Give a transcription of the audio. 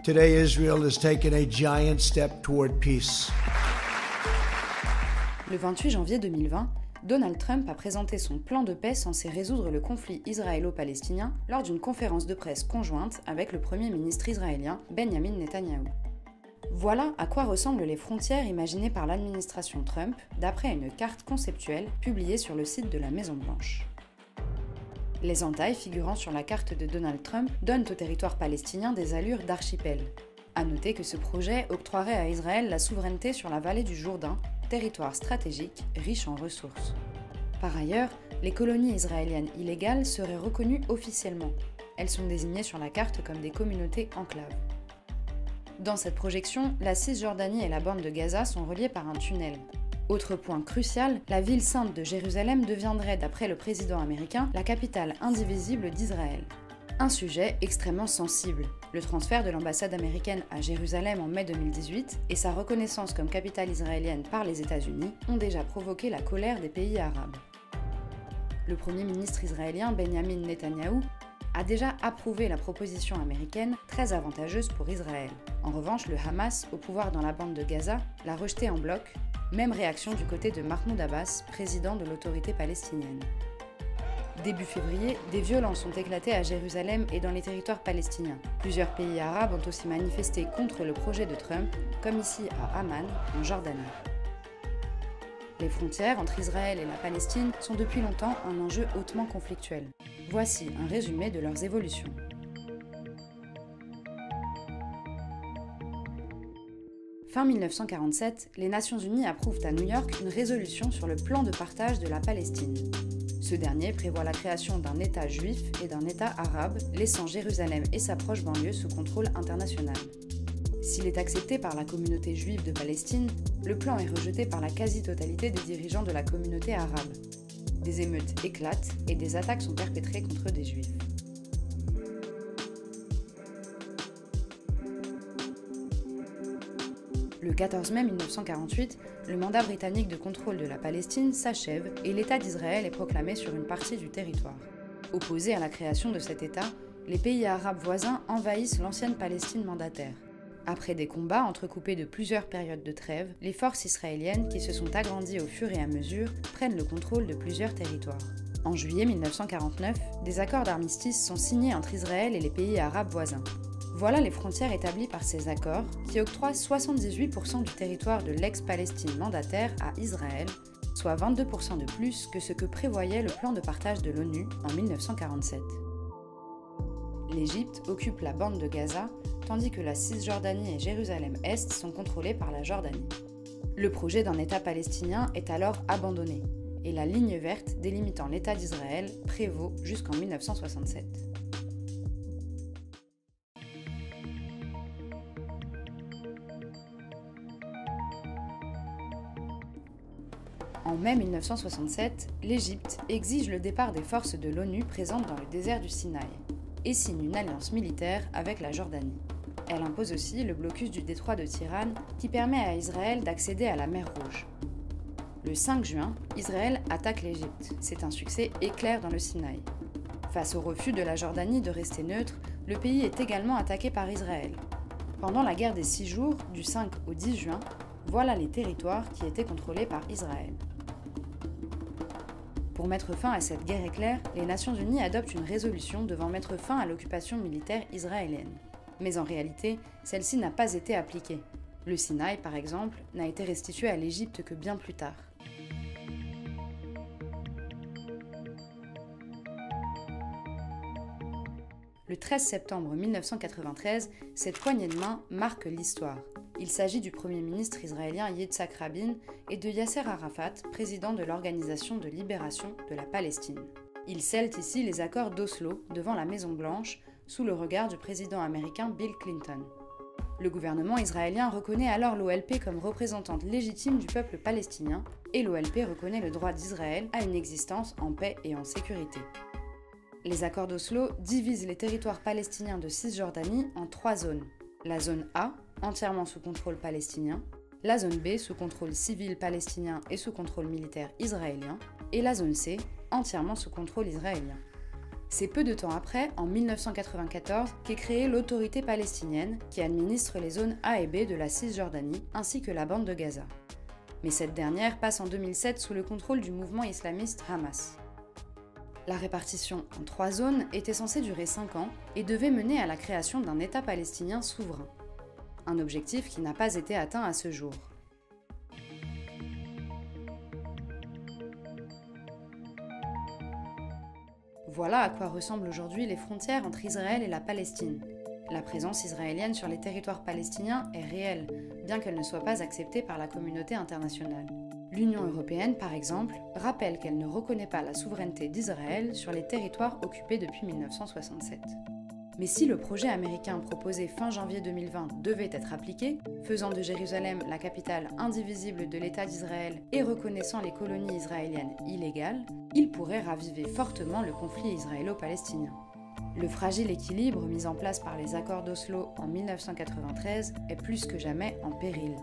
Today, Israel has taken a giant step toward peace. Le 28 janvier 2020, Donald Trump a présenté son plan de paix censé résoudre le conflit israélo-palestinien lors d'une conférence de presse conjointe avec le Premier ministre israélien Benjamin Netanyahou. Voilà à quoi ressemblent les frontières imaginées par l'administration Trump d'après une carte conceptuelle publiée sur le site de la Maison-Blanche. Les entailles figurant sur la carte de Donald Trump donnent au territoire palestinien des allures d'archipel. À noter que ce projet octroierait à Israël la souveraineté sur la vallée du Jourdain, territoire stratégique riche en ressources. Par ailleurs, les colonies israéliennes illégales seraient reconnues officiellement. Elles sont désignées sur la carte comme des communautés enclaves. Dans cette projection, la Cisjordanie et la bande de Gaza sont reliées par un tunnel. Autre point crucial, la ville sainte de Jérusalem deviendrait, d'après le président américain, la capitale indivisible d'Israël. Un sujet extrêmement sensible. Le transfert de l'ambassade américaine à Jérusalem en mai 2018 et sa reconnaissance comme capitale israélienne par les États-Unis ont déjà provoqué la colère des pays arabes. Le Premier ministre israélien Benjamin Netanyahou a déjà approuvé la proposition américaine très avantageuse pour Israël. En revanche, le Hamas, au pouvoir dans la bande de Gaza, l'a rejetée en bloc, même réaction du côté de Mahmoud Abbas, président de l'autorité palestinienne. Début février, des violences ont éclaté à Jérusalem et dans les territoires palestiniens. Plusieurs pays arabes ont aussi manifesté contre le projet de Trump, comme ici à Amman, en Jordanie. Les frontières entre Israël et la Palestine sont depuis longtemps un enjeu hautement conflictuel. Voici un résumé de leurs évolutions. Fin 1947, les Nations Unies approuvent à New York une résolution sur le plan de partage de la Palestine. Ce dernier prévoit la création d'un État juif et d'un État arabe, laissant Jérusalem et sa proche banlieue sous contrôle international. S'il est accepté par la communauté juive de Palestine, le plan est rejeté par la quasi-totalité des dirigeants de la communauté arabe. Des émeutes éclatent et des attaques sont perpétrées contre des juifs. Le 14 mai 1948, le mandat britannique de contrôle de la Palestine s'achève et l'État d'Israël est proclamé sur une partie du territoire. Opposés à la création de cet État, les pays arabes voisins envahissent l'ancienne Palestine mandataire. Après des combats entrecoupés de plusieurs périodes de trêve, les forces israéliennes, qui se sont agrandies au fur et à mesure, prennent le contrôle de plusieurs territoires. En juillet 1949, des accords d'armistice sont signés entre Israël et les pays arabes voisins. Voilà les frontières établies par ces accords qui octroient 78% du territoire de l'ex-Palestine mandataire à Israël, soit 22% de plus que ce que prévoyait le plan de partage de l'ONU en 1947. L'Égypte occupe la bande de Gaza, tandis que la Cisjordanie et Jérusalem-Est sont contrôlées par la Jordanie. Le projet d'un État palestinien est alors abandonné, et la ligne verte délimitant l'État d'Israël prévaut jusqu'en 1967. En mai 1967, l'Égypte exige le départ des forces de l'ONU présentes dans le désert du Sinaï et signe une alliance militaire avec la Jordanie. Elle impose aussi le blocus du détroit de Tiran qui permet à Israël d'accéder à la mer Rouge. Le 5 juin, Israël attaque l'Égypte. C'est un succès éclair dans le Sinaï. Face au refus de la Jordanie de rester neutre, le pays est également attaqué par Israël. Pendant la guerre des 6 jours, du 5 au 10 juin, voilà les territoires qui étaient contrôlés par Israël. Pour mettre fin à cette guerre éclair, les Nations Unies adoptent une résolution devant mettre fin à l'occupation militaire israélienne. Mais en réalité, celle-ci n'a pas été appliquée. Le Sinaï, par exemple, n'a été restitué à l'Égypte que bien plus tard. Le 13 septembre 1993, cette poignée de main marque l'histoire. Il s'agit du Premier ministre israélien Yitzhak Rabin et de Yasser Arafat, président de l'Organisation de libération de la Palestine. Ils scellent ici les accords d'Oslo devant la Maison-Blanche, sous le regard du président américain Bill Clinton. Le gouvernement israélien reconnaît alors l'OLP comme représentante légitime du peuple palestinien et l'OLP reconnaît le droit d'Israël à une existence en paix et en sécurité. Les accords d'Oslo divisent les territoires palestiniens de Cisjordanie en 3 zones. La zone A, entièrement sous contrôle palestinien, la zone B sous contrôle civil palestinien et sous contrôle militaire israélien, et la zone C, entièrement sous contrôle israélien. C'est peu de temps après, en 1994, qu'est créée l'Autorité palestinienne qui administre les zones A et B de la Cisjordanie ainsi que la bande de Gaza. Mais cette dernière passe en 2007 sous le contrôle du mouvement islamiste Hamas. La répartition en 3 zones était censée durer 5 ans et devait mener à la création d'un État palestinien souverain. Un objectif qui n'a pas été atteint à ce jour. Voilà à quoi ressemblent aujourd'hui les frontières entre Israël et la Palestine. La présence israélienne sur les territoires palestiniens est réelle, bien qu'elle ne soit pas acceptée par la communauté internationale. L'Union européenne, par exemple, rappelle qu'elle ne reconnaît pas la souveraineté d'Israël sur les territoires occupés depuis 1967. Mais si le projet américain proposé fin janvier 2020 devait être appliqué, faisant de Jérusalem la capitale indivisible de l'État d'Israël et reconnaissant les colonies israéliennes illégales, il pourrait raviver fortement le conflit israélo-palestinien. Le fragile équilibre mis en place par les accords d'Oslo en 1993 est plus que jamais en péril.